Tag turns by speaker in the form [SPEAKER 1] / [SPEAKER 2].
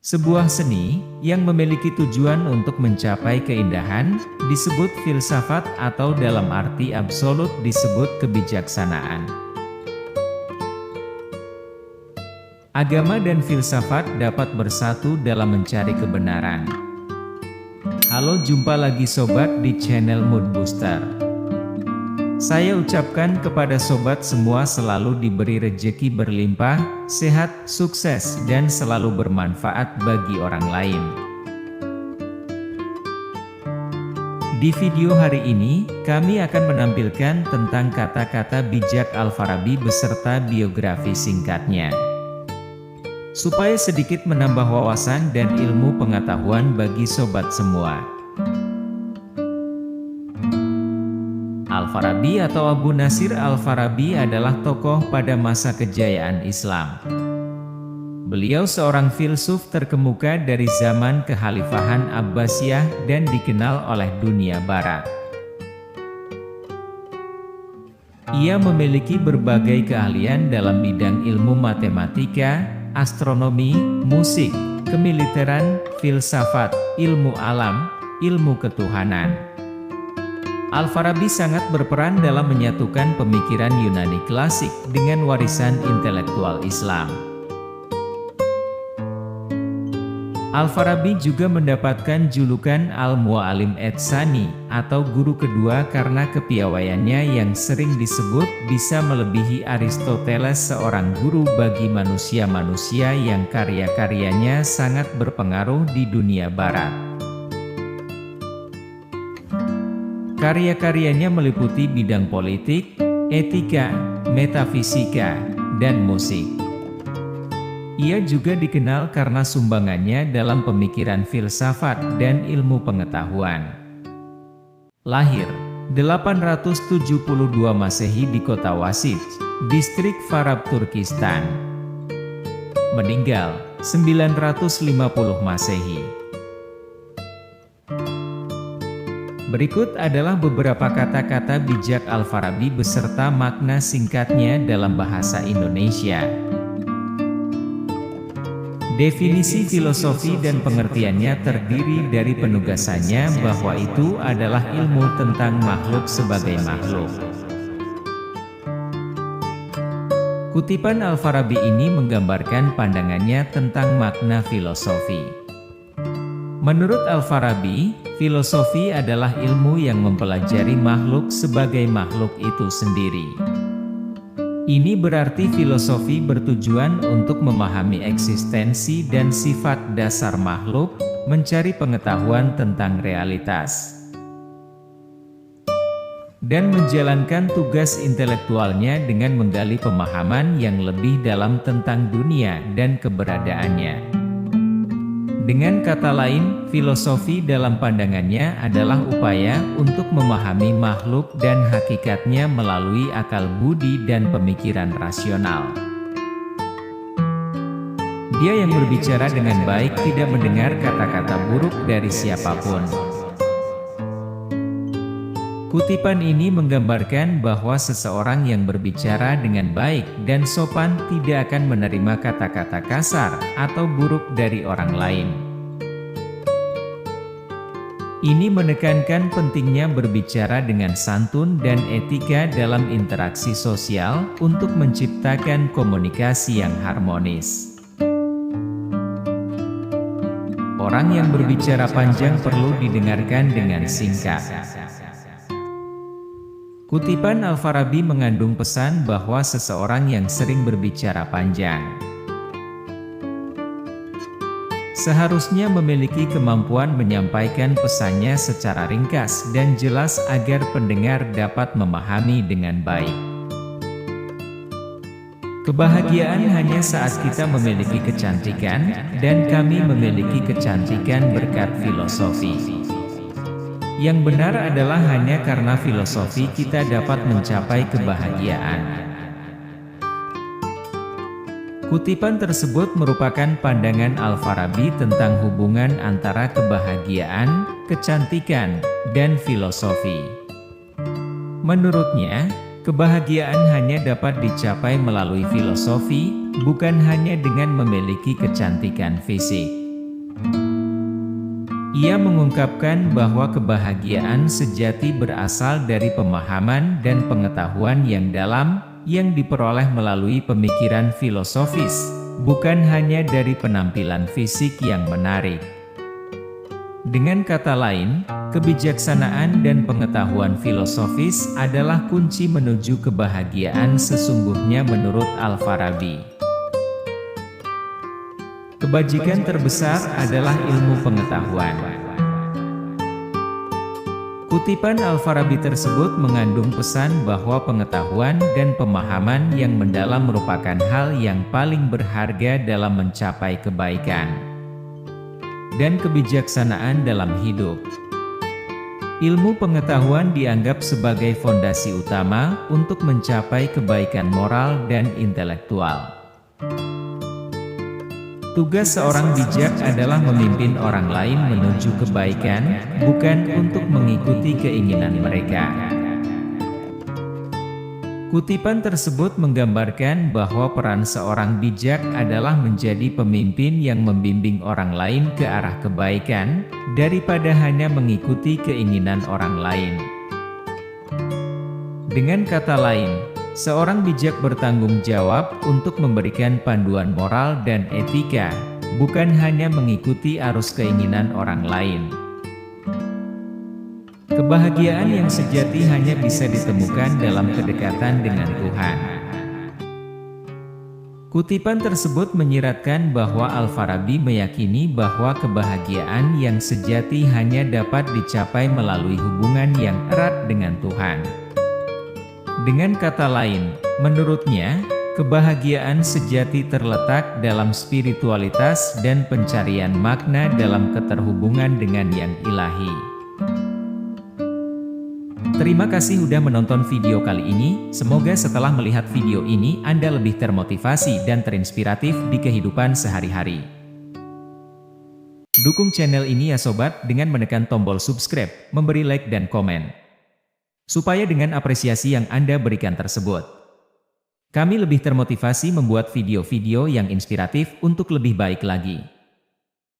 [SPEAKER 1] Sebuah seni yang memiliki tujuan untuk mencapai keindahan disebut filsafat atau dalam arti absolut disebut kebijaksanaan. Agama dan filsafat dapat bersatu dalam mencari kebenaran. Halo, jumpa lagi sobat di channel Mood Booster. Saya ucapkan kepada sobat semua selalu diberi rejeki berlimpah, sehat, sukses, dan selalu bermanfaat bagi orang lain. Di video hari ini, kami akan menampilkan tentang kata-kata bijak Al-Farabi beserta biografi singkatnya. Supaya sedikit menambah wawasan dan ilmu pengetahuan bagi sobat semua. Al-Farabi atau Abu Nasir Al-Farabi adalah tokoh pada masa kejayaan Islam. Beliau seorang filsuf terkemuka dari zaman kekhalifahan Abbasiyah dan dikenal oleh dunia barat. Ia memiliki berbagai keahlian dalam bidang ilmu matematika, astronomi, musik, kemiliteran, filsafat, ilmu alam, ilmu ketuhanan. Al-Farabi sangat berperan dalam menyatukan pemikiran Yunani klasik dengan warisan intelektual Islam. Al-Farabi juga mendapatkan julukan Al-Mu'allim Ats-Tsani atau guru kedua karena kepiawaiannya yang sering disebut bisa melebihi Aristoteles, seorang guru bagi manusia-manusia yang karya-karyanya sangat berpengaruh di dunia barat. Karya-karyanya meliputi bidang politik, etika, metafisika, dan musik. Ia juga dikenal karena sumbangannya dalam pemikiran filsafat dan ilmu pengetahuan. Lahir 872 Masehi di kota Wasit, distrik Farab, Turkistan. Meninggal 950 Masehi. Berikut adalah beberapa kata-kata bijak Al-Farabi beserta makna singkatnya dalam bahasa Indonesia. Definisi filosofi dan pengertiannya terdiri dari penugasannya bahwa itu adalah ilmu tentang makhluk sebagai makhluk. Kutipan Al-Farabi ini menggambarkan pandangannya tentang makna filosofi. Menurut Al-Farabi, filosofi adalah ilmu yang mempelajari makhluk sebagai makhluk itu sendiri. Ini berarti filosofi bertujuan untuk memahami eksistensi dan sifat dasar makhluk, mencari pengetahuan tentang realitas, dan menjalankan tugas intelektualnya dengan menggali pemahaman yang lebih dalam tentang dunia dan keberadaannya. Dengan kata lain, filosofi dalam pandangannya adalah upaya untuk memahami makhluk dan hakikatnya melalui akal budi dan pemikiran rasional. Dia yang berbicara dengan baik tidak mendengar kata-kata buruk dari siapapun. Kutipan ini menggambarkan bahwa seseorang yang berbicara dengan baik dan sopan tidak akan menerima kata-kata kasar atau buruk dari orang lain. Ini menekankan pentingnya berbicara dengan santun dan etika dalam interaksi sosial untuk menciptakan komunikasi yang harmonis. Orang yang berbicara panjang perlu didengarkan dengan singkat. Kutipan Al-Farabi mengandung pesan bahwa seseorang yang sering berbicara panjang seharusnya memiliki kemampuan menyampaikan pesannya secara ringkas dan jelas agar pendengar dapat memahami dengan baik. Kebahagiaan hanya saat kita memiliki kecantikan, dan kami memiliki kecantikan berkat filosofi. Yang benar adalah hanya karena filosofi kita dapat mencapai kebahagiaan. Kutipan tersebut merupakan pandangan Al-Farabi tentang hubungan antara kebahagiaan, kecantikan, dan filosofi. Menurutnya, kebahagiaan hanya dapat dicapai melalui filosofi, bukan hanya dengan memiliki kecantikan fisik. Ia mengungkapkan bahwa kebahagiaan sejati berasal dari pemahaman dan pengetahuan yang dalam, yang diperoleh melalui pemikiran filosofis, bukan hanya dari penampilan fisik yang menarik. Dengan kata lain, kebijaksanaan dan pengetahuan filosofis adalah kunci menuju kebahagiaan sesungguhnya menurut Al-Farabi. Kebajikan terbesar adalah ilmu pengetahuan. Kutipan Al-Farabi tersebut mengandung pesan bahwa pengetahuan dan pemahaman yang mendalam merupakan hal yang paling berharga dalam mencapai kebaikan dan kebijaksanaan dalam hidup. Ilmu pengetahuan dianggap sebagai fondasi utama untuk mencapai kebaikan moral dan intelektual. Tugas seorang bijak adalah memimpin orang lain menuju kebaikan, bukan untuk mengikuti keinginan mereka. Kutipan tersebut menggambarkan bahwa peran seorang bijak adalah menjadi pemimpin yang membimbing orang lain ke arah kebaikan, daripada hanya mengikuti keinginan orang lain. Dengan kata lain, seorang bijak bertanggung jawab untuk memberikan panduan moral dan etika, bukan hanya mengikuti arus keinginan orang lain. Kebahagiaan yang sejati hanya bisa ditemukan dalam kedekatan dengan Tuhan. Kutipan tersebut menyiratkan bahwa Al-Farabi meyakini bahwa kebahagiaan yang sejati hanya dapat dicapai melalui hubungan yang erat dengan Tuhan. Dengan kata lain, menurutnya, kebahagiaan sejati terletak dalam spiritualitas dan pencarian makna dalam keterhubungan dengan yang ilahi. Terima kasih sudah menonton video kali ini, semoga setelah melihat video ini Anda lebih termotivasi dan terinspiratif di kehidupan sehari-hari. Dukung channel ini ya sobat dengan menekan tombol subscribe, memberi like dan komen. Supaya dengan apresiasi yang Anda berikan tersebut, kami lebih termotivasi membuat video-video yang inspiratif untuk lebih baik lagi.